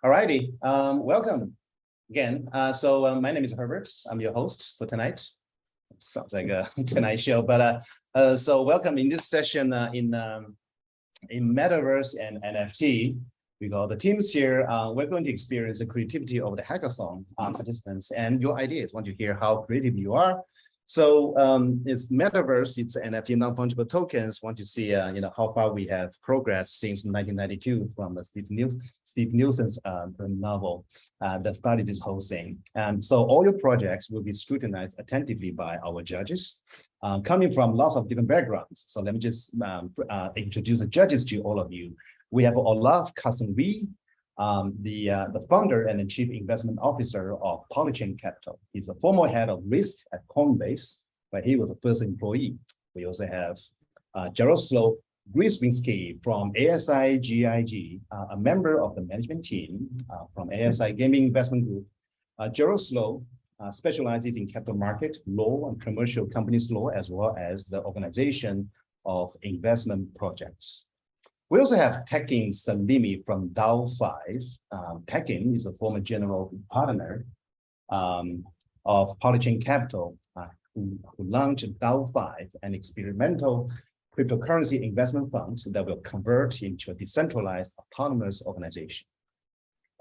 Alrighty, welcome again. My name is Herbert. I'm your host for tonight. Sounds like a Tonight Show, but so welcome in this session in Metaverse and NFT. We got the teams here. We're going to experience the creativity of the hackathon participants and your ideas. Want to hear how creative you are. So it's Metaverse, it's NFT non-fungible tokens. Want to see how far we have progressed since 1992 from Steve Nielsen's novel that started this whole thing. And so all your projects will be scrutinized attentively by our judges, coming from lots of different backgrounds. So let me just introduce the judges to all of you. We have Olaf Kassenby, the founder and the chief investment officer of Polychain Capital. He's a former head of risk at Coinbase, but he was the first employee. We also have Jaroslaw Griswinski from ASI GIG, a member of the management team from ASI Gaming Investment Group. Jaroslaw specializes in capital market law and commercial companies law, as well as the organization of investment projects. We also have Tekin Salimi from DAO5. Tekin is a former general partner of Polychain Capital, who launched DAO5, an experimental cryptocurrency investment fund that will convert into a decentralized autonomous organization.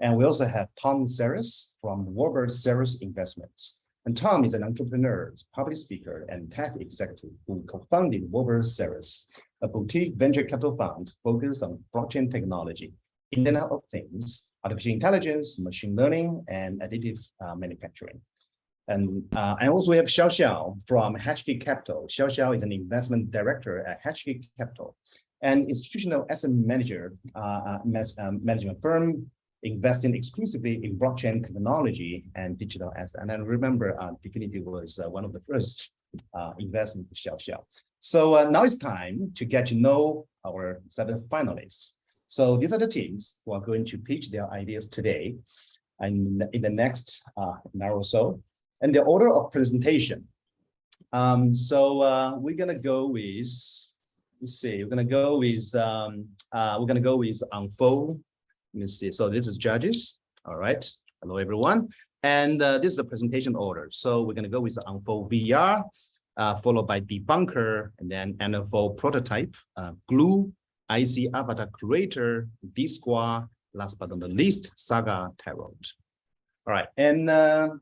And we also have Tom Saris from Warburg Saris Investments. And Tom is an entrepreneur, public speaker, and tech executive who co-founded Warburg Saris, a boutique venture capital fund focused on blockchain technology, Internet of Things, artificial intelligence, machine learning, and additive manufacturing. And also we have Xiao Xiao from HK Capital. Xiao Xiao is an investment director at HK Capital, an institutional asset manager, management firm investing exclusively in blockchain technology and digital assets. And then remember, DFINITY was one of the first investment with Xiao Xiao. So now it's time to get to know our 7 finalists. So these are the teams who are going to pitch their ideas today and in the next hour or so. And the order of presentation. We're gonna go with, let's see, we're gonna go with Unfold. Let me see. So this is judges. All right. Hello, everyone. And this is the presentation order. So we're going to go with Unfold VR, followed by Debunker, and then NFO Prototype, Glue, IC Avatar Creator, D-Square, last but not the least, Saga Tarot. All right. And let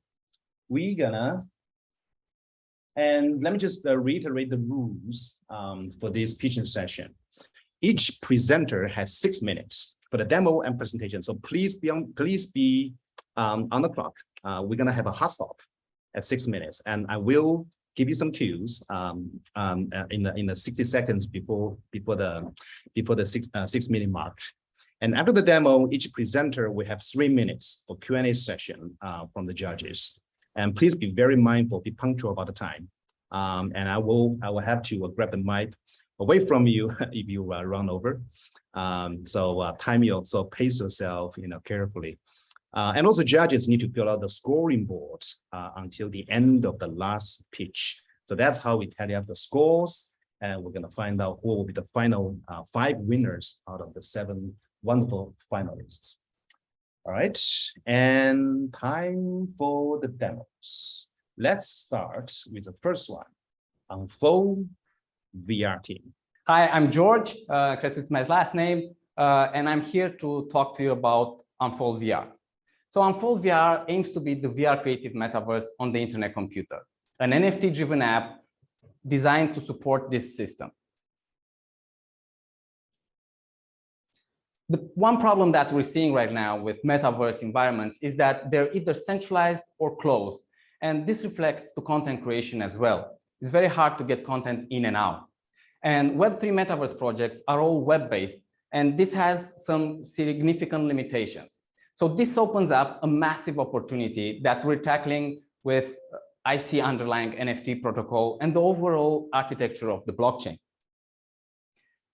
me just reiterate the rules for this pitching session. Each presenter has 6 minutes for the demo and presentation. So please be on the clock. We're gonna have a hard stop at 6 minutes, and I will give you some cues in the 60 seconds before the 6 minute mark. And after the demo, each presenter will have 3 minutes for Q&A session from the judges. And please be very mindful, be punctual about the time. And I will have to grab the mic away from you if you run over. Time you also pace yourself, carefully. And also judges need to fill out the scoring board until the end of the last pitch. So that's how we tally up the scores. And we're gonna find out who will be the final 5 winners out of the 7 wonderful finalists. All right, and time for the demos. Let's start with the first one, Unfold VR team. Hi, I'm George, it's my last name, and I'm here to talk to you about Unfold VR. So Unfold VR aims to be the VR creative metaverse on the internet computer, an NFT-driven app designed to support this system. The one problem that we're seeing right now with metaverse environments is that they're either centralized or closed, and this reflects to content creation as well. It's very hard to get content in and out. And Web3 metaverse projects are all web-based, and this has some significant limitations. So this opens up a massive opportunity that we're tackling with IC underlying NFT protocol and the overall architecture of the blockchain.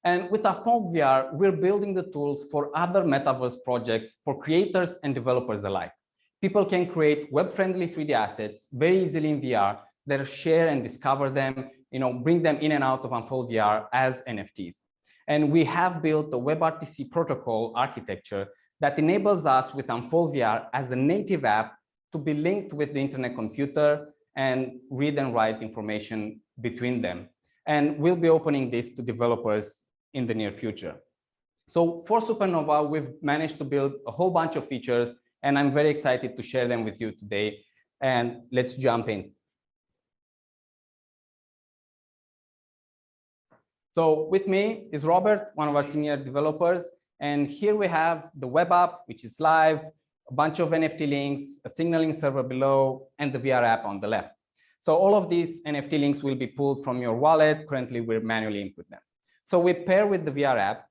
And with Unfold VR, we're building the tools for other metaverse projects for creators and developers alike. People can create web-friendly 3D assets very easily in VR that share and discover them, bring them in and out of Unfold VR as NFTs. And we have built the WebRTC protocol architecture that enables us with Unfold VR as a native app to be linked with the internet computer and read and write information between them. And we'll be opening this to developers in the near future. So for Supernova, we've managed to build a whole bunch of features, and I'm very excited to share them with you today. And let's jump in. So with me is Robert, one of our senior developers. And here we have the web app, which is live, a bunch of NFT links, a signaling server below, and the VR app on the left. So all of these NFT links will be pulled from your wallet. Currently, we're manually input them. So we pair with the VR app,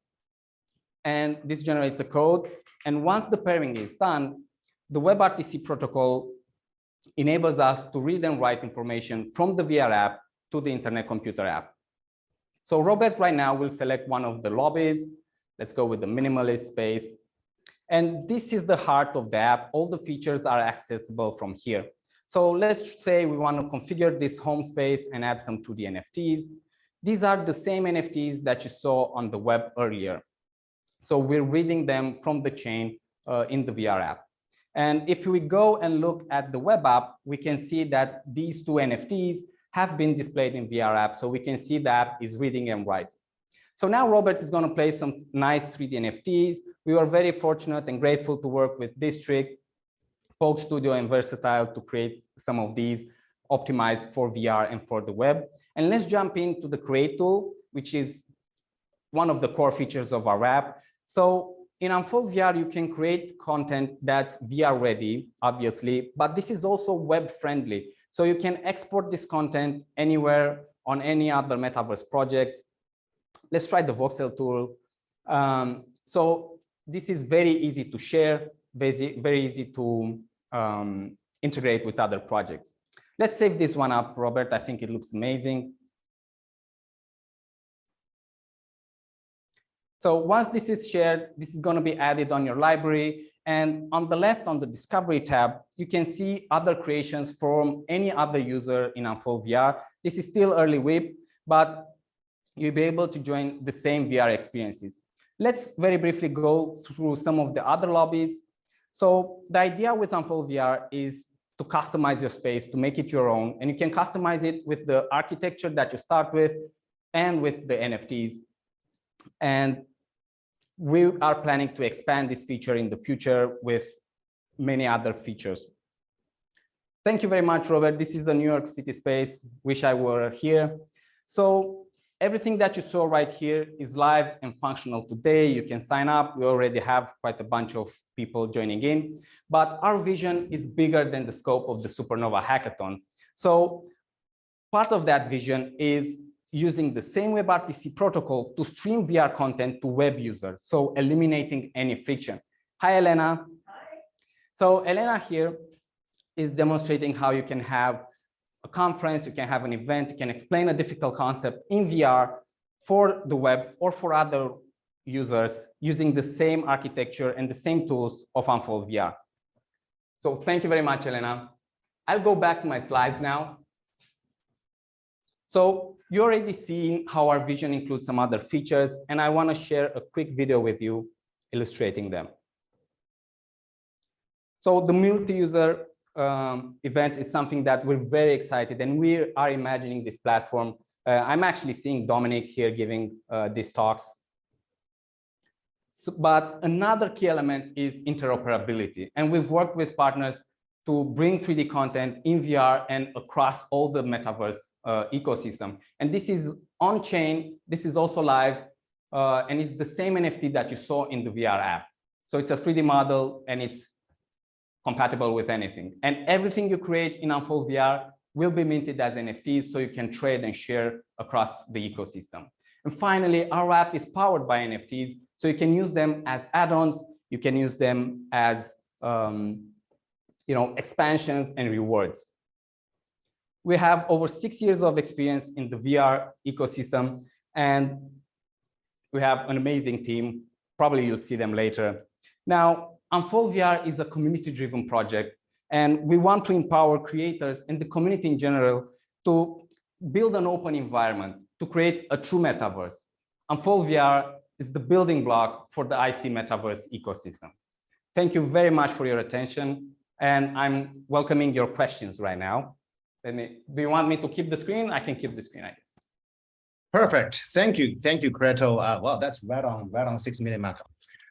and this generates a code. And once the pairing is done, the WebRTC protocol enables us to read and write information from the VR app to the internet computer app. So Robert right now will select one of the lobbies. Let's go with the minimalist space. And this is the heart of the app. All the features are accessible from here. So let's say we want to configure this home space and add some 2D NFTs. These are the same NFTs that you saw on the web earlier. So we're reading them from the chain in the VR app. And if we go and look at the web app, we can see that these two NFTs have been displayed in VR app. So we can see the app is reading and writing. So now Robert is going to play some nice 3D NFTs. We were very fortunate and grateful to work with District, Poke Studio, and Versatile to create some of these optimized for VR and for the web. And let's jump into the Create tool, which is one of the core features of our app. So in Unfold VR, you can create content that's VR ready, obviously, but this is also web friendly. So you can export this content anywhere on any other Metaverse projects. Let's try the voxel tool. So this is very easy to share, very easy to integrate with other projects. Let's save this one up, Robert. I think it looks amazing. So once this is shared, this is going to be added on your library. And on the left, on the Discovery tab, you can see other creations from any other user in Unfold VR. This is still early whip, but you'll be able to join the same VR experiences. Let's very briefly go through some of the other lobbies. So the idea with Unfold VR is to customize your space, to make it your own. And you can customize it with the architecture that you start with and with the NFTs. And we are planning to expand this feature in the future with many other features. Thank you very much, Robert. This is a New York City space. Wish I were here. So everything that you saw right here is live and functional today. You can sign up. We already have quite a bunch of people joining in, but our vision is bigger than the scope of the Supernova Hackathon. So part of that vision is using the same WebRTC protocol to stream VR content to web users, so eliminating any friction. Hi, Elena. Hi. So Elena here is demonstrating how you can have a conference, you can have an event, you can explain a difficult concept in VR for the web or for other users using the same architecture and the same tools of Unfold VR. So thank you very much, Elena. I'll go back to my slides now. So you already seen how our vision includes some other features, and I want to share a quick video with you illustrating them. So the multi-user events is something that we're very excited, and we are imagining this platform. I'm actually seeing Dominic here giving these talks. So, but another key element is interoperability, and we've worked with partners to bring 3D content in VR and across all the Metaverse ecosystem. And this is on-chain, this is also live, and it's the same NFT that you saw in the VR app. So it's a 3D model and it's compatible with anything. And everything you create in Unfold VR will be minted as NFTs so you can trade and share across the ecosystem. And finally, our app is powered by NFTs, so you can use them as add-ons, you can use them as expansions and rewards. We have over 6 years of experience in the VR ecosystem, and we have an amazing team. Probably you'll see them later. Now, Unfold VR is a community-driven project, and we want to empower creators and the community in general to build an open environment, to create a true metaverse. Unfold VR is the building block for the IC Metaverse ecosystem. Thank you very much for your attention, and I'm welcoming your questions right now. Do you want me to keep the screen? I can keep the screen, I guess. Perfect. Thank you, Creto. Well, that's right on 6 minute mark.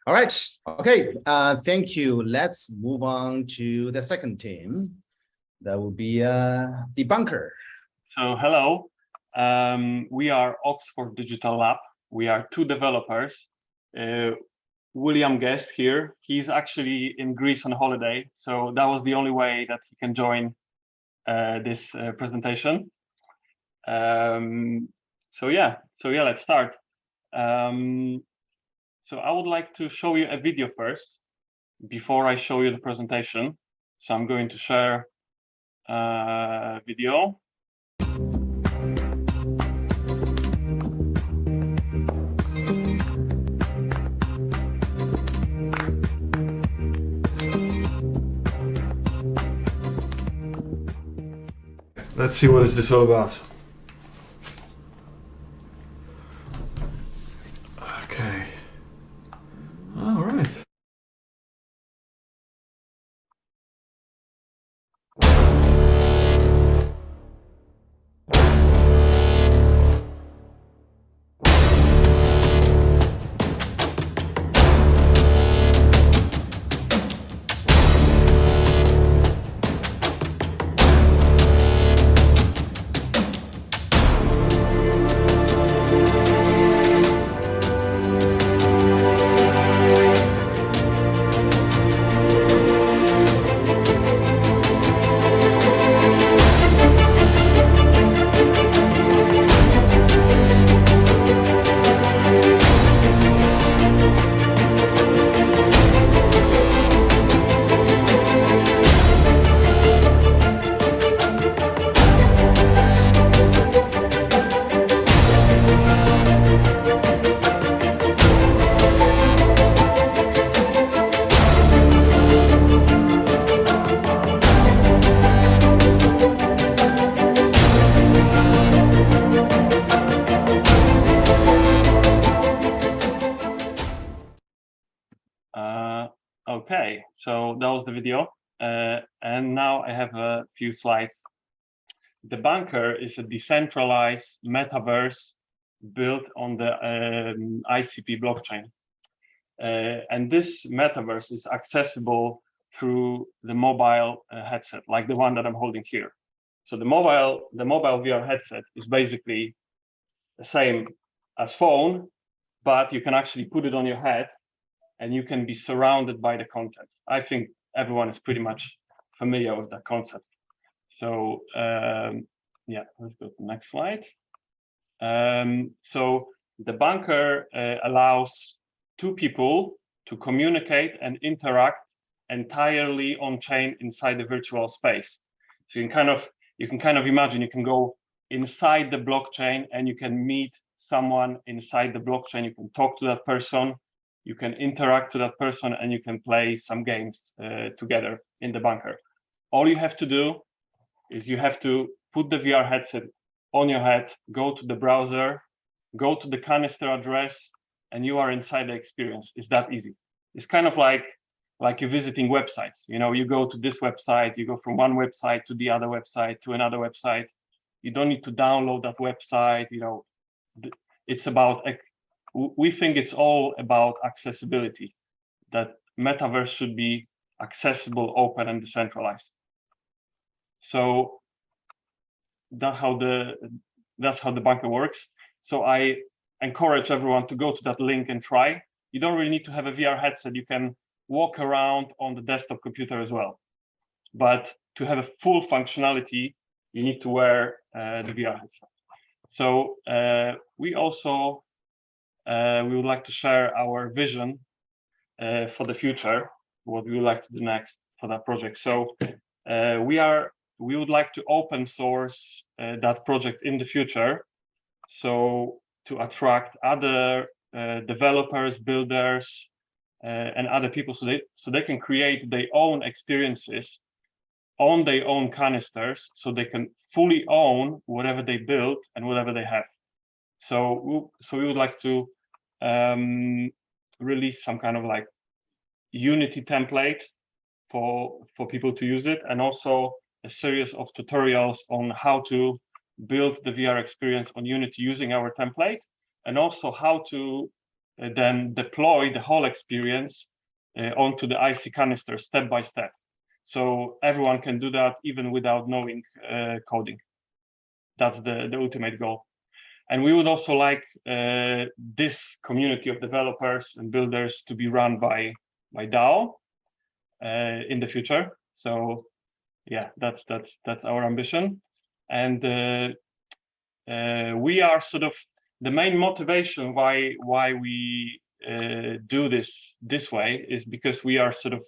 All right. Okay. Thank you. Let's move on to the second team. That will be Debunker. So hello. We are Oxford Digital Lab. We are 2 developers. William Guest here. He's actually in Greece on holiday, so that was the only way that he can join this presentation. So yeah, let's start. So I would like to show you a video first before I show you the presentation. So I'm going to share video. Let's see what is this all about. Okay. All right. Okay, so that was the video, and now I have a few slides. Debunker is a decentralized metaverse built on the ICP blockchain, and this metaverse is accessible through the mobile headset, like the one that I'm holding here. So the mobile VR headset is basically the same as phone, but you can actually put it on your head and you can be surrounded by the content. I think everyone is pretty much familiar with that concept. So yeah, let's go to the next slide. So Debunker allows 2 people to communicate and interact entirely on chain inside the virtual space. So you can kind of imagine you can go inside the blockchain and you can meet someone inside the blockchain. You can talk to that person, you can interact to that person, and you can play some games together in Debunker. All you have to do is you have to put the VR headset on your head, go to the browser, go to the canister address, and you are inside the experience. It's that easy. It's kind of like you're visiting websites. You know, you go to this website, you go from one website to the other website to another website. You don't need to download that website. You know, it's about, we think it's all about accessibility, that metaverse should be accessible, open, and decentralized. So that's how the Debunker works. So I encourage everyone to go to that link and try. You don't really need to have a VR headset. You can walk around on the desktop computer as well. But to have a full functionality, you need to wear the VR headset. So we also we would like to share our vision for the future, what we would like to do next for that project. So we would like to open source that project in the future, so to attract other developers, builders, and other people, so they can create their own experiences on their own canisters, so they can fully own whatever they build and whatever they have. So we would like to release some kind of like Unity template for people to use it, and also a series of tutorials on how to build the VR experience on Unity using our template, and also how to then deploy the whole experience onto the IC canister step by step. So everyone can do that even without knowing coding. That's the ultimate goal. And we would also like this community of developers and builders to be run by DAO in the future. So yeah, that's our ambition. And we are sort of the main motivation why we do this way is because we are sort of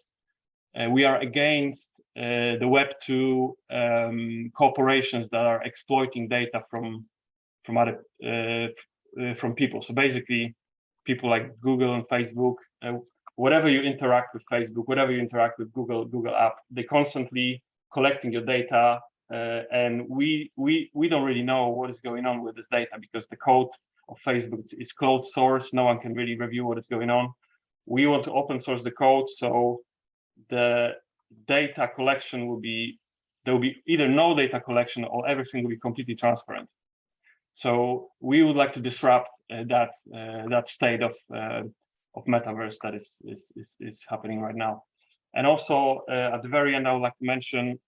we are against the Web2 corporations that are exploiting data from other from people. So basically, people like Google and Facebook, whatever you interact with Facebook, whatever you interact with Google app, they constantly collecting your data, and we don't really know what is going on with this data because the code of Facebook is closed source. No one can really review what is going on. We want to open source the code, so the data collection will be, there will be either no data collection or everything will be completely transparent. So we would like to disrupt that state of metaverse that is happening right now. And also at the very end, I would like to mention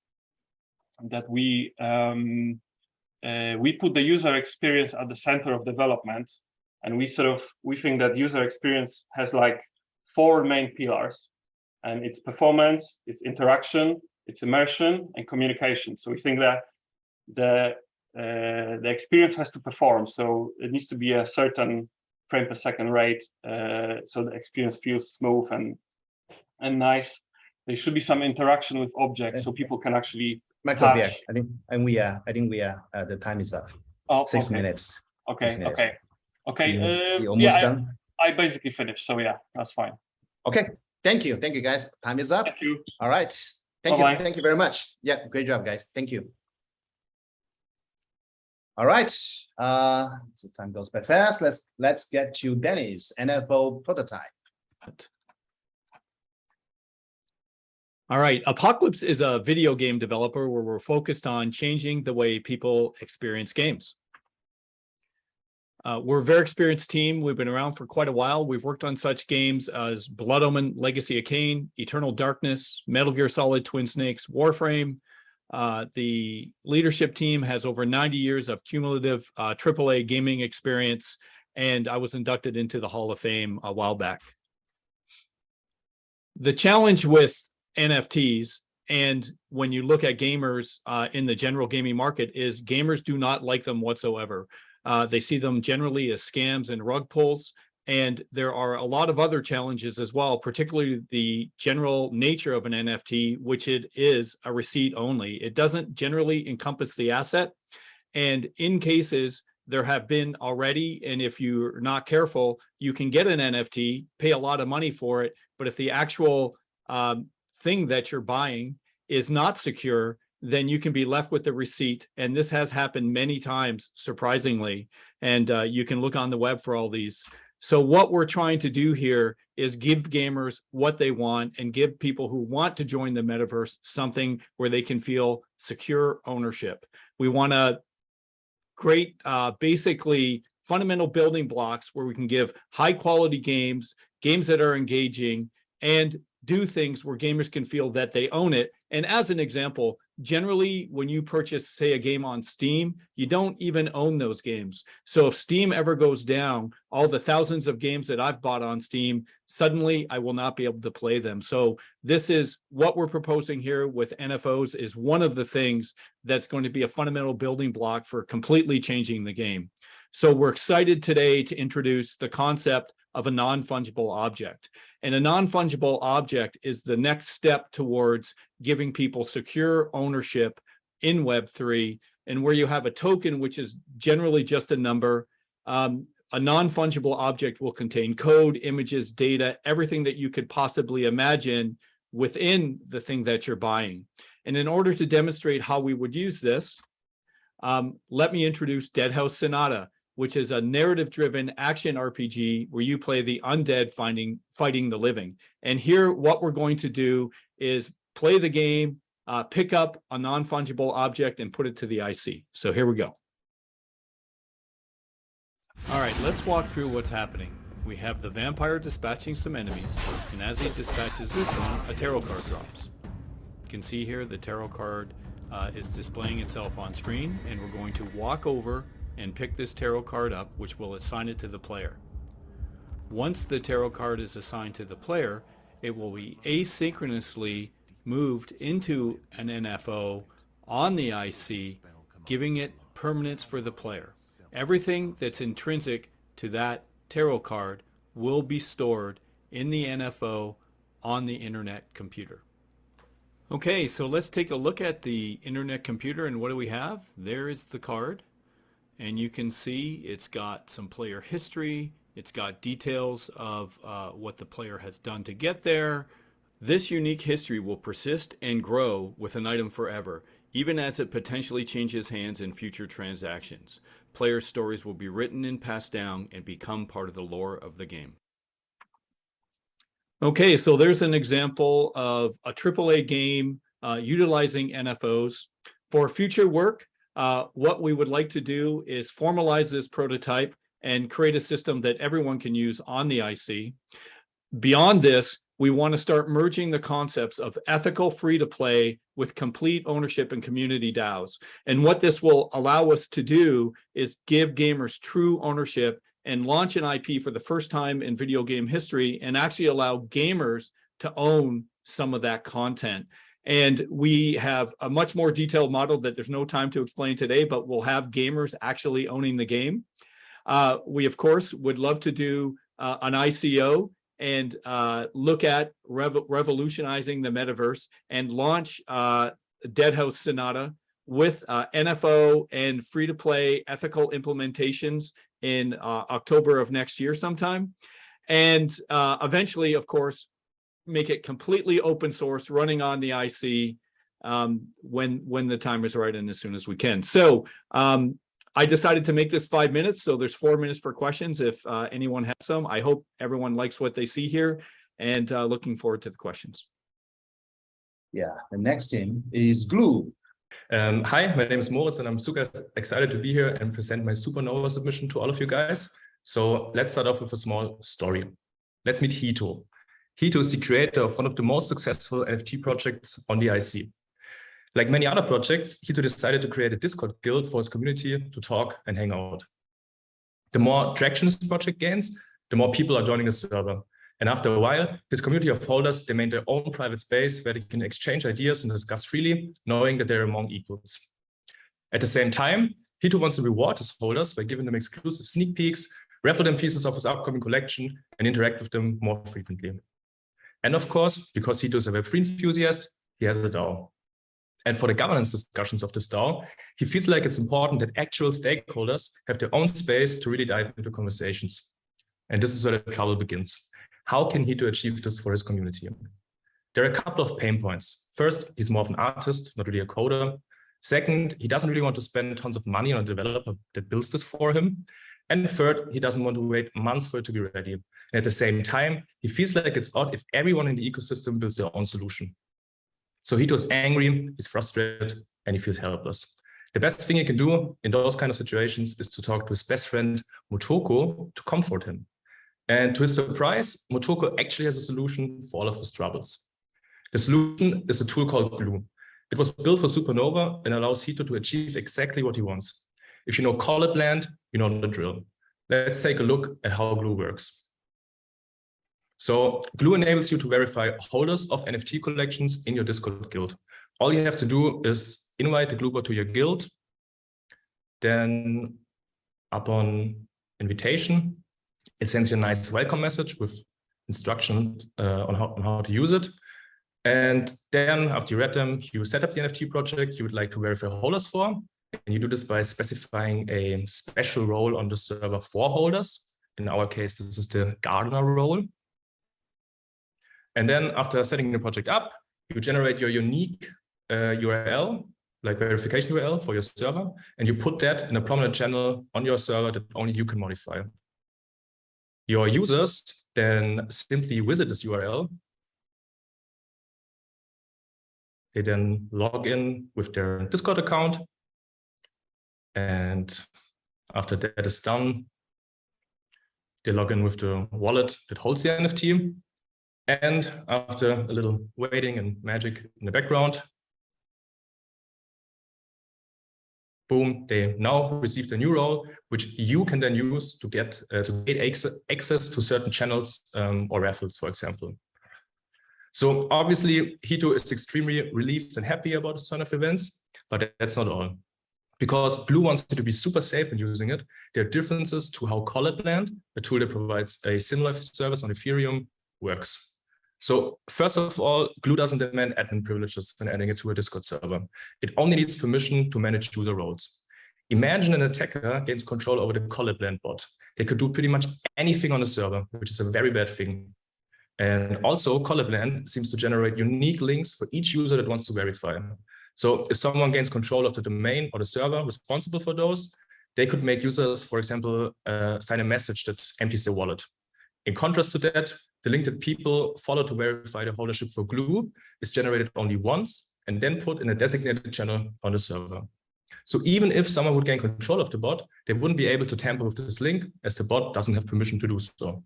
that we put the user experience at the center of development, and we think that user experience has like 4 main pillars, and it's performance, it's interaction, it's immersion, and communication. So we think that the experience has to perform, so it needs to be a certain frame per second rate, so the experience feels smooth and nice. There should be some interaction with objects, so people can actually Michael, touch. I think we are the time is up. Oh, 6 okay. minutes. Okay, 6 minutes. okay. You almost done. I basically finished, so yeah, that's fine. Okay, thank you guys. Time is up. Thank you. All right, thank Bye-bye. you, thank you very much. Yeah, great job, guys. Thank you. All right, so time goes by fast. Let's get to Dennis NFO prototype. All right, Apocalypse is a video game developer where we're focused on changing the way people experience games. We're a very experienced team. We've been around for quite a while. We've worked on such games as Blood Omen, Legacy of Kain, Eternal Darkness, Metal Gear Solid, Twin Snakes, Warframe. The leadership team has over 90 years of cumulative AAA gaming experience, and I was inducted into the Hall of Fame a while back. The challenge with NFTs, and when you look at gamers in the general gaming market, is gamers do not like them whatsoever. They see them generally as scams and rug pulls, and there are a lot of other challenges as well, particularly the general nature of an NFT, which it is a receipt only. It doesn't generally encompass the asset, and in cases there have been already, and if you're not careful, you can get an NFT, pay a lot of money for it, but if the actual thing that you're buying is not secure, then you can be left with the receipt. And this has happened many times, surprisingly. And you can look on the web for all these. So what we're trying to do here is give gamers what they want and give people who want to join the metaverse something where they can feel secure ownership. We want to create basically fundamental building blocks where we can give high quality games that are engaging, and do things where gamers can feel that they own it. And as an example, generally when you purchase, say, a game on Steam, you don't even own those games. So if Steam ever goes down, all the thousands of games that I've bought on Steam, suddenly I will not be able to play them. So this is what we're proposing here with NFOs, is one of the things that's going to be a fundamental building block for completely changing the game. So we're excited today to introduce the concept of a non-fungible object. And a non-fungible object is the next step towards giving people secure ownership in Web3, and where you have a token, which is generally just a number. A non-fungible object will contain code, images, data, everything that you could possibly imagine within the thing that you're buying. And in order to demonstrate how we would use this, let me introduce Deadhouse Sonata. which is a narrative-driven action RPG where you play the undead fighting the living. And here, what we're going to do is play the game, pick up a non-fungible object and put it to the IC. So here we go. All right, let's walk through what's happening. We have the vampire dispatching some enemies, and as he dispatches this one, a tarot card drops. You can see here the tarot card is displaying itself on screen, and we're going to walk over and pick this tarot card up, which will assign it to the player. Once the tarot card is assigned to the player, it will be asynchronously moved into an NFO on the IC, giving it permanence for the player. Everything that's intrinsic to that tarot card will be stored in the NFO on the internet computer. Okay, so let's take a look at the internet computer, and what do we have? There is the card, and you can see it's got some player history, it's got details of what the player has done to get there. This unique history will persist and grow with an item forever, even as it potentially changes hands in future transactions. Player stories will be written and passed down and become part of the lore of the game. Okay, so there's an example of a AAA game utilizing NFOs. For future work, what we would like to do is formalize this prototype and create a system that everyone can use on the IC. Beyond this, we want to start merging the concepts of ethical free-to-play with complete ownership and community DAOs. And what this will allow us to do is give gamers true ownership and launch an IP for the first time in video game history, and actually allow gamers to own some of that content. And we have a much more detailed model that there's no time to explain today, but we'll have gamers actually owning the game. We, of course, would love to do an ICO and look at revolutionizing the metaverse and launch Dead House Sonata with NFO and free-to-play ethical implementations in October of next year sometime. And eventually, of course, make it completely open source, running on the IC when the time is right and as soon as we can. So I decided to make this 5 minutes, so there's 4 minutes for questions if anyone has some. I hope everyone likes what they see here, and looking forward to the questions. Yeah, the next team is Glue. Hi, my name is Moritz, and I'm super excited to be here and present my Supernova submission to all of you guys. So let's start off with a small story. Let's meet Hito. Hito is the creator of one of the most successful NFT projects on the IC. Like many other projects, Hito decided to create a Discord guild for his community to talk and hang out. The more traction this project gains, the more people are joining the server. And after a while, his community of holders, they made their own private space where they can exchange ideas and discuss freely, knowing that they're among equals. At the same time, Hito wants to reward his holders by giving them exclusive sneak peeks, raffle them pieces of his upcoming collection, and interact with them more frequently. And of course, because Hito is a Web3 enthusiast, he has a DAO. And for the governance discussions of this DAO, he feels like it's important that actual stakeholders have their own space to really dive into conversations. And this is where the trouble begins. How can Hito achieve this for his community? There are a couple of pain points. First, he's more of an artist, not really a coder. Second, he doesn't really want to spend tons of money on a developer that builds this for him. And third, he doesn't want to wait months for it to be ready. And at the same time, he feels like it's odd if everyone in the ecosystem builds their own solution. So Hito is angry, he's frustrated, and he feels helpless. The best thing he can do in those kind of situations is to talk to his best friend, Motoko, to comfort him. And to his surprise, Motoko actually has a solution for all of his troubles. The solution is a tool called Glue. It was built for Supernova and allows Hito to achieve exactly what he wants. If you know Call-It Land, you know the drill. Let's take a look at how Glue works. So Glue enables you to verify holders of NFT collections in your Discord guild. All you have to do is invite the Glue bot to your guild. Then upon invitation, it sends you a nice welcome message with instructions on how to use it. And then after you read them, you set up the NFT project you would like to verify holders for. And you do this by specifying a special role on the server for holders. In our case, this is the gardener role. And then after setting the project up, you generate your unique URL like verification URL for your server, and you put that in a prominent channel on your server that only you can modify. Your users then simply visit this URL. They then log in with their Discord account. And after that is done, they log in with the wallet that holds the NFT. And after a little waiting and magic in the background, boom, they now received a new role, which you can then use to get access to certain channels or raffles, for example. So obviously, Hito is extremely relieved and happy about this turn of events, but that's not all. Because Blue wants you to be super safe in using it, there are differences to how Land, a tool that provides a similar service on Ethereum, works. So first of all, Glue doesn't demand admin privileges when adding it to a Discord server. It only needs permission to manage user roles. Imagine an attacker gains control over the Land bot. They could do pretty much anything on the server, which is a very bad thing. And also, Land seems to generate unique links for each user that wants to verify. So if someone gains control of the domain or the server responsible for those, they could make users, for example, sign a message that empties their wallet. In contrast to that, the link that people follow to verify their ownership for Glue is generated only once and then put in a designated channel on the server. So even if someone would gain control of the bot, they wouldn't be able to tamper with this link as the bot doesn't have permission to do so.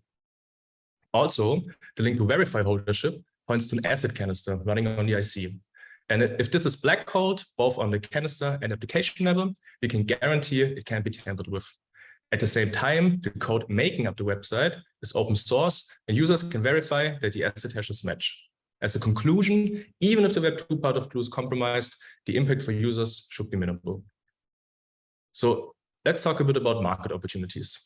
Also, the link to verify ownership points to an asset canister running on the IC. And if this is black-holed, both on the canister and application level, we can guarantee it can't be tampered with. At the same time, the code making up the website is open source, and users can verify that the asset hashes match. As a conclusion, even if the Web2 part of Glue is compromised, the impact for users should be minimal. So let's talk a bit about market opportunities.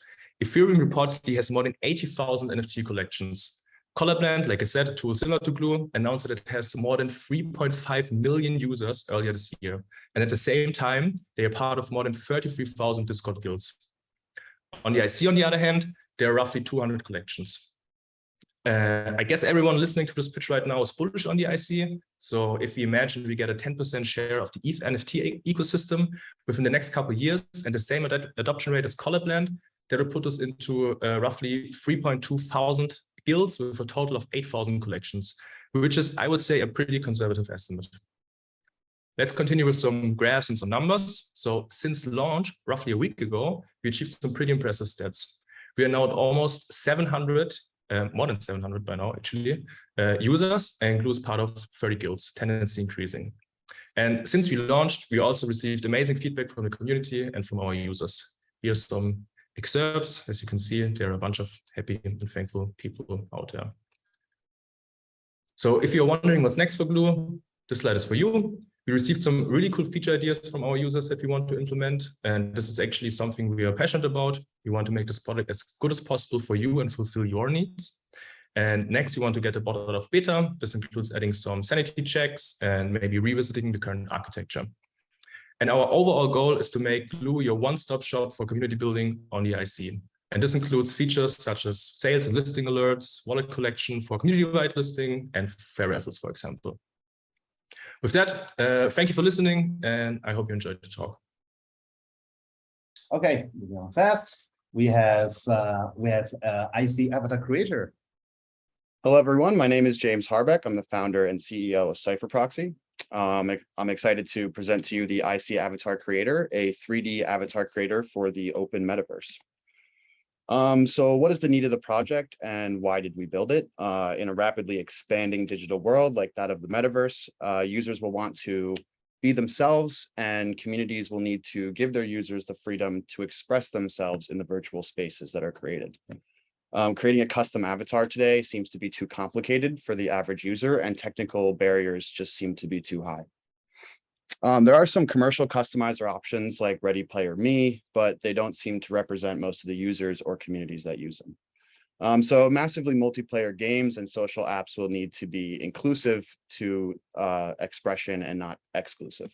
Ethereum reportedly has more than 80,000 NFT collections. Land, like I said, a tool similar to Glue, announced that it has more than 3.5 million users earlier this year. And at the same time, they are part of more than 33,000 Discord guilds. On the IC, on the other hand, there are roughly 200 collections. I guess everyone listening to this pitch right now is bullish on the IC. So if we imagine we get a 10% share of the ETH NFT ecosystem within the next couple of years and the same adoption rate as Land, that will put us into roughly 3.2 thousand guilds with a total of 8,000 collections, which is, I would say, a pretty conservative estimate. Let's continue with some graphs and some numbers. So since launch, roughly a week ago, we achieved some pretty impressive stats. We are now at almost 700, more than 700 by now, actually, users, and Glue is part of 30 guilds, tendency increasing. And since we launched, we also received amazing feedback from the community and from our users. Here's some excerpts. As you can see, there are a bunch of happy and thankful people out there. So if you're wondering what's next for Glue, this slide is for you. We received some really cool feature ideas from our users that we want to implement. And this is actually something we are passionate about. We want to make this product as good as possible for you and fulfill your needs. And next, we want to get a bot out of beta. This includes adding some sanity checks and maybe revisiting the current architecture. And our overall goal is to make Glue your one-stop shop for community building on the IC. And this includes features such as sales and listing alerts, wallet collection for community-wide listing, and fair raffles, for example. With that, thank you for listening, and I hope you enjoyed the talk. Okay, moving on fast. We have IC Avatar Creator. Hello, everyone. My name is James Harbeck. I'm the founder and CEO of CipherProxy. I'm excited to present to you the IC Avatar Creator, a 3D avatar creator for the open metaverse. So what is the need of the project and why did we build it? In a rapidly expanding digital world like that of the metaverse, users will want to be themselves and communities will need to give their users the freedom to express themselves in the virtual spaces that are created. Creating a custom avatar today seems to be too complicated for the average user and technical barriers just seem to be too high. There are some commercial customizer options like Ready Player Me, but they don't seem to represent most of the users or communities that use them. So massively multiplayer games and social apps will need to be inclusive to expression and not exclusive.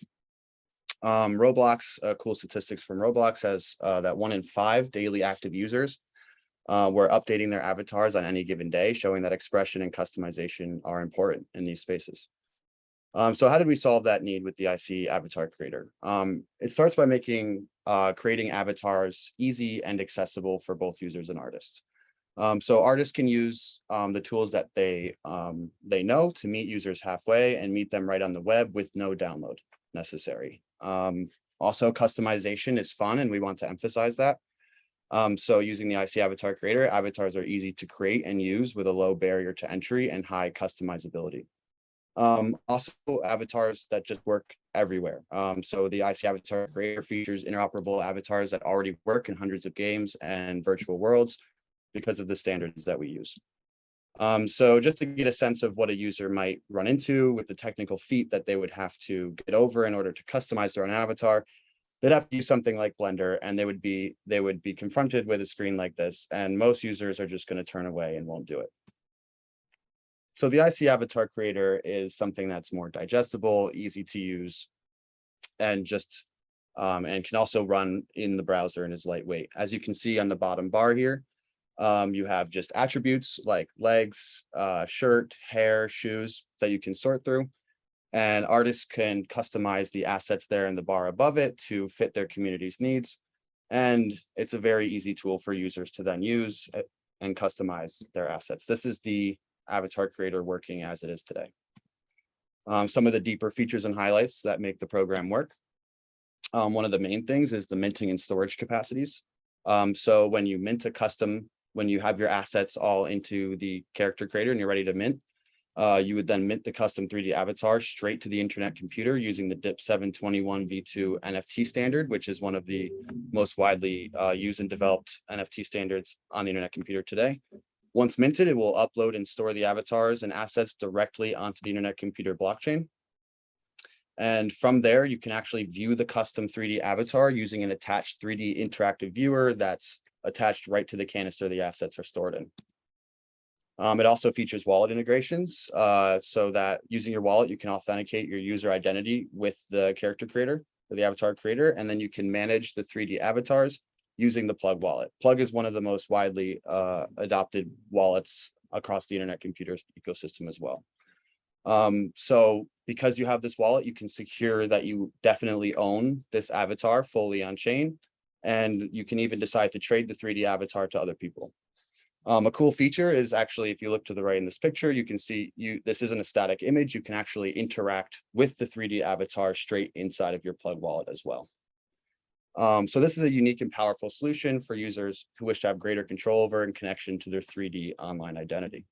Roblox, cool statistics from Roblox says that 1 in 5 daily active users were updating their avatars on any given day, showing that expression and customization are important in these spaces. So how did we solve that need with the IC Avatar Creator? It starts by making creating avatars easy and accessible for both users and artists. So artists can use the tools that they know to meet users halfway and meet them right on the web with no download necessary. Also, customization is fun, and we want to emphasize that. So using the IC Avatar Creator, avatars are easy to create and use with a low barrier to entry and high customizability. Also, avatars that just work everywhere. So the IC Avatar Creator features interoperable avatars that already work in hundreds of games and virtual worlds because of the standards that we use. So just to get a sense of what a user might run into with the technical feat that they would have to get over in order to customize their own avatar, they'd have to use something like Blender, and they would be confronted with a screen like this, and most users are just going to turn away and won't do it. So the IC Avatar Creator is something that's more digestible, easy to use, and just and can also run in the browser and is lightweight. As you can see on the bottom bar here, you have just attributes like legs, shirt, hair, shoes that you can sort through. And artists can customize the assets there in the bar above it to fit their community's needs. And it's a very easy tool for users to then use and customize their assets. This is the Avatar Creator working as it is today. Some of the deeper features and highlights that make the program work. One of the main things is the minting and storage capacities. So when you mint a custom, when you have your assets all into the character creator and you're ready to mint, you would then mint the custom 3D avatar straight to the internet computer using the DIP 721 v2 NFT standard, which is one of the most widely used and developed NFT standards on the internet computer today. Once minted, it will upload and store the avatars and assets directly onto the internet computer blockchain. And from there, you can actually view the custom 3D avatar using an attached 3D interactive viewer that's attached right to the canister the assets are stored in. It also features wallet integrations so that using your wallet, you can authenticate your user identity with the character creator or the avatar creator, and then you can manage the 3D avatars using the Plug wallet. Plug is one of the most widely adopted wallets across the internet computers ecosystem as well. So because you have this wallet, you can secure that you definitely own this avatar fully on chain, and you can even decide to trade the 3D avatar to other people. A cool feature is actually, if you look to the right in this picture, you can see this isn't a static image. You can actually interact with the 3D avatar straight inside of your Plug wallet as well. So this is a unique and powerful solution for users who wish to have greater control over and connection to their 3D online identity.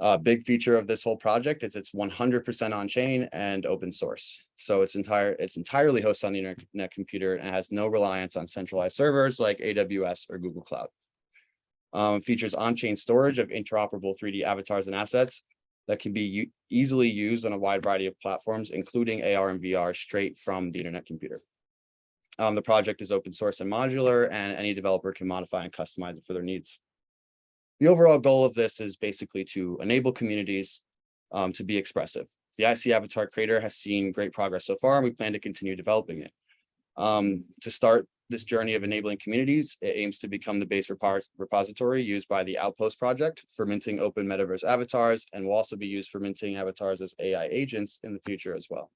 A big feature of this whole project is it's 100% on chain and open source. So it's entirely hosted on the internet computer and has no reliance on centralized servers like AWS or Google Cloud. Features on-chain storage of interoperable 3D avatars and assets that can be easily used on a wide variety of platforms, including AR and VR, straight from the internet computer. The project is open source and modular, and any developer can modify and customize it for their needs. The overall goal of this is basically to enable communities to be expressive. The IC Avatar Creator has seen great progress so far, and we plan to continue developing it. To start this journey of enabling communities, it aims to become the base repository used by the Outpost project for minting open metaverse avatars, and will also be used for minting avatars as AI agents in the future as well.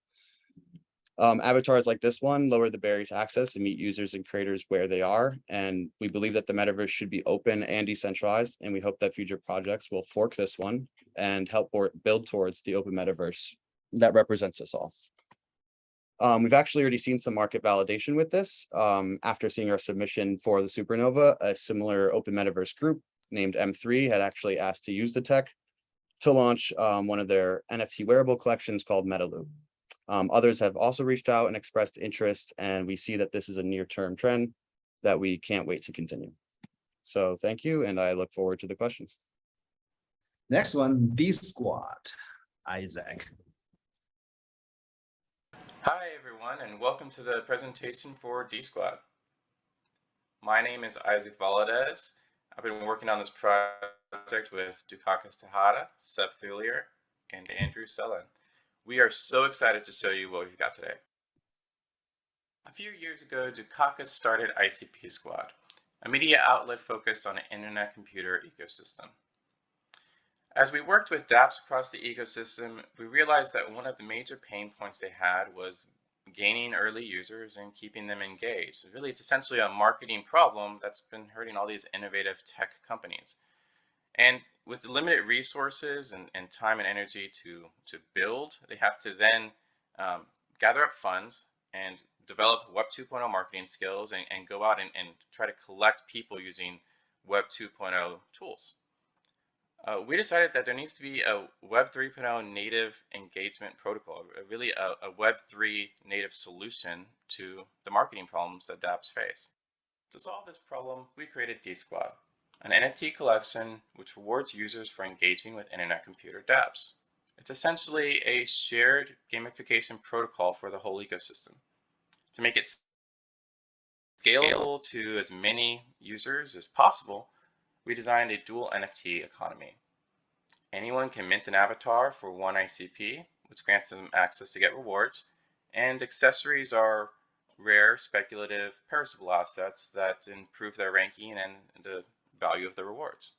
Avatars like this one lower the barrier to access and meet users and creators where they are. And we believe that the metaverse should be open and decentralized. And we hope that future projects will fork this one and help build towards the open metaverse that represents us all. We've actually already seen some market validation with this. After seeing our submission for the Supernova, a similar open metaverse group named M3 had actually asked to use the tech to launch one of their NFT wearable collections called MetaLoop. Others have also reached out and expressed interest, and we see that this is a near-term trend that we can't wait to continue. So thank you, and I look forward to the questions. Next one, D Squad, Isaac. Hi everyone, and welcome to the presentation for D Squad. My name is Isaac Valadez. I've been working on this project with Dukakis Tejada, Seb Thulier, and Andrew Sullen. We are so excited to show you what we've got today. A few years ago, Dukakis started ICP Squad, a media outlet focused on an internet computer ecosystem. As we worked with dApps across the ecosystem, we realized that one of the major pain points they had was gaining early users and keeping them engaged. Really, it's essentially a marketing problem that's been hurting all these innovative tech companies. And with the limited resources and time and energy to build, they have to then gather up funds and develop Web 2.0 marketing skills and go out and try to collect people using Web 2.0 tools. We decided that there needs to be a Web 3.0 native engagement protocol, really a Web 3 native solution to the marketing problems that dApps face. To solve this problem, we created DSquad, an NFT collection which rewards users for engaging with internet-computer dApps. It's essentially a shared gamification protocol for the whole ecosystem. To make it scalable to as many users as possible, we designed a dual NFT economy. Anyone can mint an avatar for 1 ICP, which grants them access to get rewards, and accessories are rare, speculative, perishable assets that improve their ranking and the value of the rewards.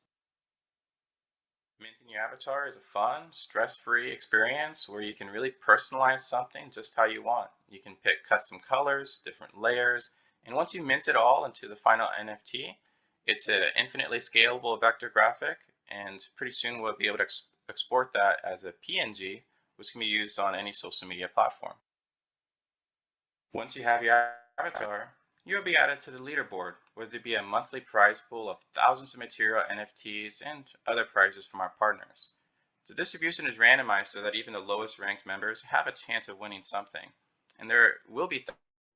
Minting your avatar is a fun, stress-free experience where you can really personalize something just how you want. You can pick custom colors, different layers, and once you mint it all into the final NFT, it's an infinitely scalable vector graphic, and pretty soon we'll be able to export that as a PNG, which can be used on any social media platform. Once you have your avatar, you'll be added to the leaderboard, where there'll be a monthly prize pool of thousands of material NFTs and other prizes from our partners. The distribution is randomized so that even the lowest ranked members have a chance of winning something, and there will be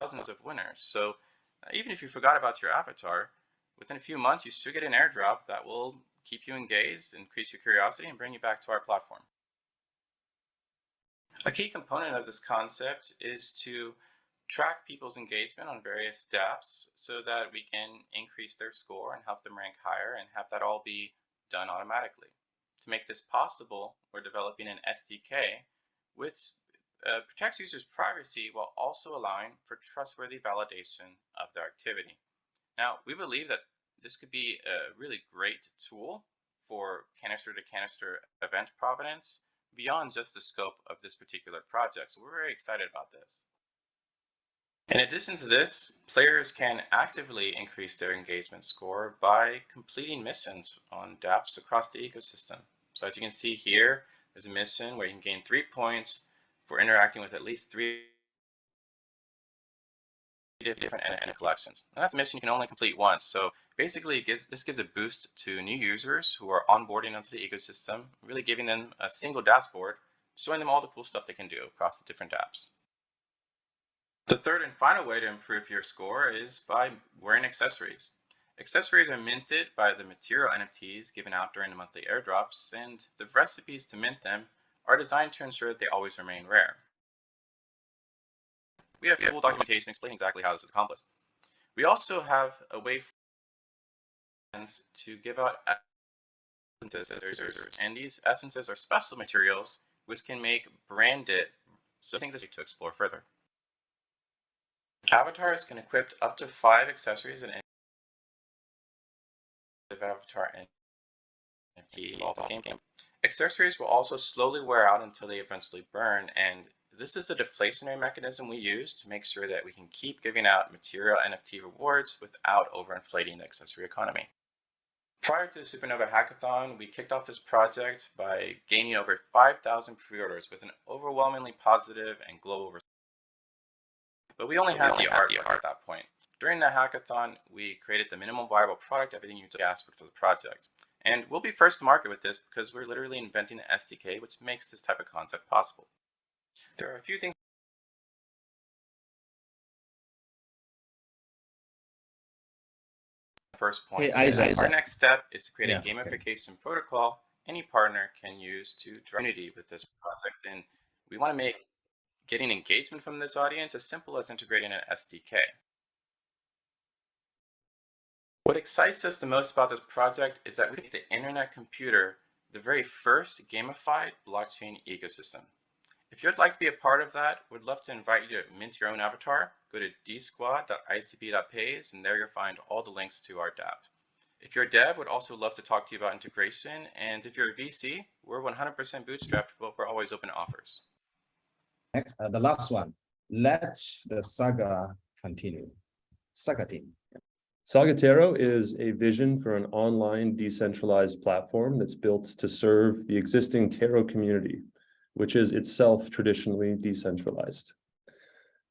thousands of winners. So even if you forgot about your avatar, within a few months you should get an airdrop that will keep you engaged, increase your curiosity, and bring you back to our platform. A key component of this concept is to track people's engagement on various dApps so that we can increase their score and help them rank higher and have that all be done automatically. To make this possible, we're developing an SDK which protects users' privacy while also allowing for trustworthy validation of their activity. Now, we believe that this could be a really great tool for canister-to-canister event provenance beyond just the scope of this particular project. So we're very excited about this. In addition to this, players can actively increase their engagement score by completing missions on dApps across the ecosystem. So as you can see here, there's a mission where you can gain 3 points for interacting with at least 3 different NFT collections. And that's a mission you can only complete once. So basically, this gives a boost to new users who are onboarding onto the ecosystem, really giving them a single dashboard, showing them all the cool stuff they can do across the different dApps. The third and final way to improve your score is by wearing accessories. Accessories are minted by the material NFTs given out during the monthly airdrops, and the recipes to mint them are designed to ensure that they always remain rare. We have full documentation explaining exactly how this is accomplished. We also have a way for friends to give out essences, and these essences are special materials which can make branded, so I think this is to explore further. Avatars can equip up to 5 accessories in any avatar NFT game. Accessories will also slowly wear out until they eventually burn, and this is the deflationary mechanism we use to make sure that we can keep giving out material NFT rewards without overinflating the accessory economy. Prior to the Supernova Hackathon, we kicked off this project by gaining over 5,000 pre-orders with an overwhelmingly positive and global response. But we only had the art at that point. During the hackathon, we created the minimum viable product, everything you asked for the project. And we'll be first to market with this because we're literally inventing an SDK which makes this type of concept possible. There are a few things. First point. Hey, Our next step is to create a gamification protocol any partner can use to drive unity with this project. And we want to make getting engagement from this audience as simple as integrating an SDK. What excites us the most about this project is that we make the internet computer the very first gamified blockchain ecosystem. If you'd like to be a part of that, we'd love to invite you to mint your own avatar. Go to dsquad.icp.page, and there you'll find all the links to our dApp. If you're a dev, we'd also love to talk to you about integration. And if you're a VC, we're 100% bootstrapped, but we're always open to offers. The last one, let the saga continue. Saga team. Saga Tarot is a vision for an online decentralized platform that's built to serve the existing tarot community, which is itself traditionally decentralized.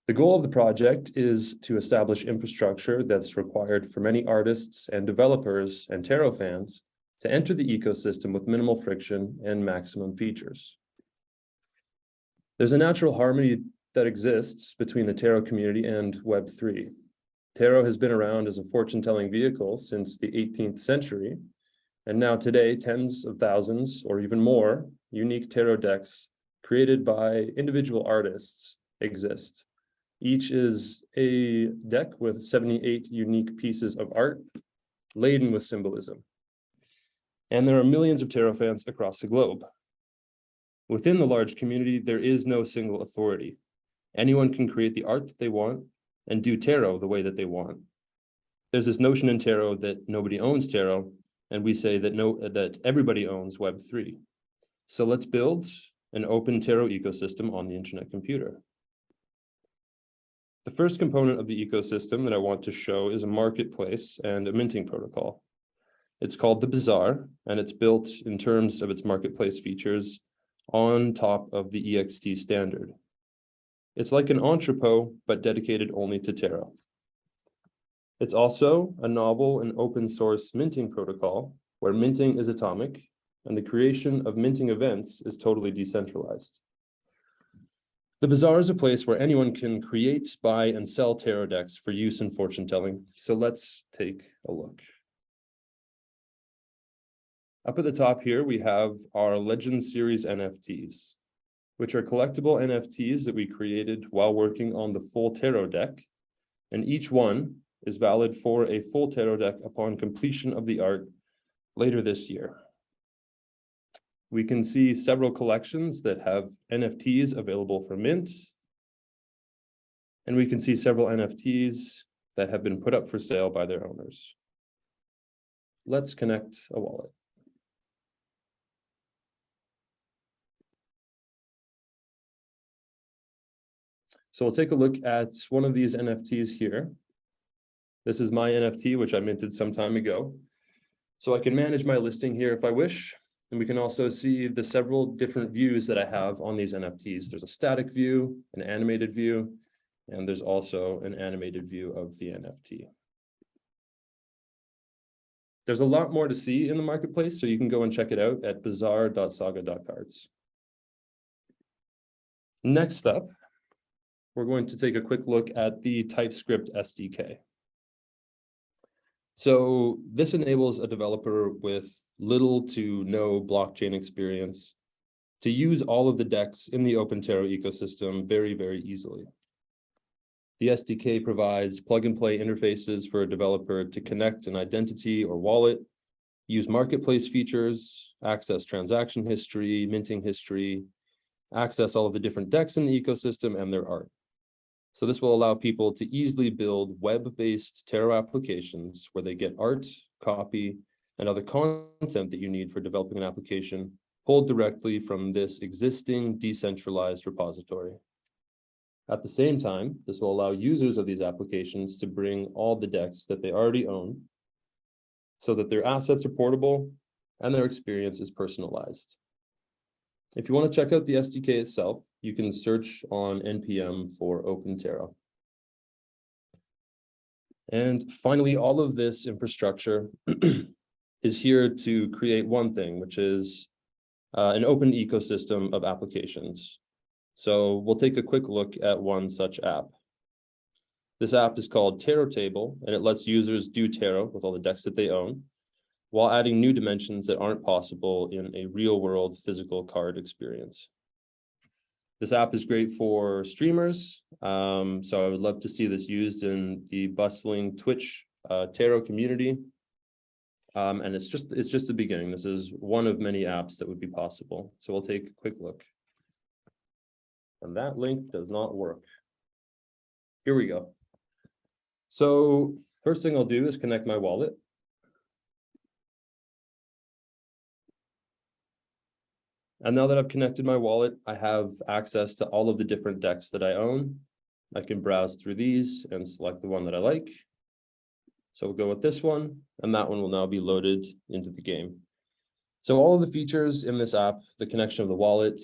The goal of the project is to establish infrastructure that's required for many artists and developers and tarot fans to enter the ecosystem with minimal friction and maximum features. There's a natural harmony that exists between the tarot community and Web3. Tarot has been around as a fortune-telling vehicle since the 18th century, and now today, tens of thousands or even more unique tarot decks created by individual artists exist. Each is a deck with 78 unique pieces of art laden with symbolism. And there are millions of tarot fans across the globe. Within the large community, there is no single authority. Anyone can create the art that they want and do tarot the way that they want. There's this notion in tarot that nobody owns tarot, and we say that that everybody owns Web3. So let's build an open tarot ecosystem on the internet computer. The first component of the ecosystem that I want to show is a marketplace and a minting protocol. It's called the Bazaar, and it's built in terms of its marketplace features on top of the EXT standard. It's like an entrepot, but dedicated only to tarot. It's also a novel and open source minting protocol where minting is atomic and the creation of minting events is totally decentralized. The Bazaar is a place where anyone can create, buy, and sell tarot decks for use in fortune telling. So let's take a look. Up at the top here, we have our Legend Series NFTs, which are collectible NFTs that we created while working on the full tarot deck. And each one is valid for a full tarot deck upon completion of the art later this year. We can see several collections that have NFTs available for mint. And we can see several NFTs that have been put up for sale by their owners. Let's connect a wallet. So we'll take a look at one of these NFTs here. This is my NFT, which I minted some time ago. So I can manage my listing here if I wish. And we can also see the several different views that I have on these NFTs. There's a static view, an animated view, and there's also an animated view of the NFT. There's a lot more to see in the marketplace, so you can go and check it out at bazaar.saga.cards. Next up, we're going to take a quick look at the TypeScript SDK. So this enables a developer with little to no blockchain experience to use all of the decks in the Open Tarot ecosystem very, very easily. The SDK provides plug-and-play interfaces for a developer to connect an identity or wallet, use marketplace features, access transaction history, minting history, access all of the different decks in the ecosystem and their art. So this will allow people to easily build web-based tarot applications where they get art, copy, and other content that you need for developing an application pulled directly from this existing decentralized repository. At the same time, this will allow users of these applications to bring all the decks that they already own so that their assets are portable and their experience is personalized. If you want to check out the SDK itself, you can search on NPM for Open Tarot. And finally, all of this infrastructure is here to create one thing, which is an open ecosystem of applications. So we'll take a quick look at one such app. This app is called Tarot Table, and it lets users do tarot with all the decks that they own, while adding new dimensions that aren't possible in a real-world physical card experience. This app is great for streamers, so I would love to see this used in the bustling Twitch tarot community. And it's just the beginning. This is one of many apps that would be possible. So we'll take a quick look. And that link does not work. Here we go. So first thing I'll do is connect my wallet. And now that I've connected my wallet, I have access to all of the different decks that I own. I can browse through these and select the one that I like. So we'll go with this one, and that one will now be loaded into the game. So all of the features in this app, the connection of the wallet,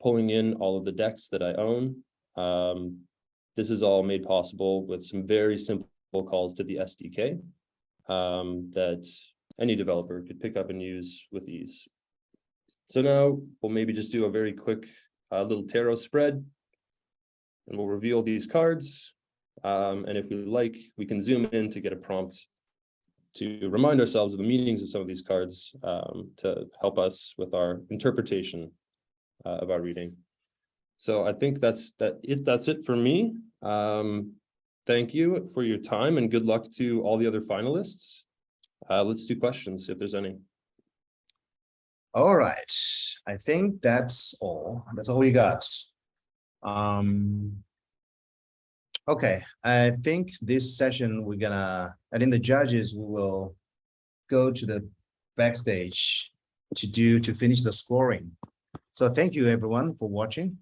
pulling in all of the decks that I own, this is all made possible with some very simple calls to the SDK that any developer could pick up and use with ease. So now we'll maybe just do a very quick little tarot spread, and we'll reveal these cards. And if we like, we can zoom in to get a prompt to remind ourselves of the meanings of some of these cards to help us with our interpretation of our reading. So I think that's it for me. Thank you for your time and good luck to all the other finalists. Let's do questions if there's any. All right, I think that's all. That's all we got. Okay, I think this session I think the judges will go to the backstage to finish the scoring. So thank you everyone for watching.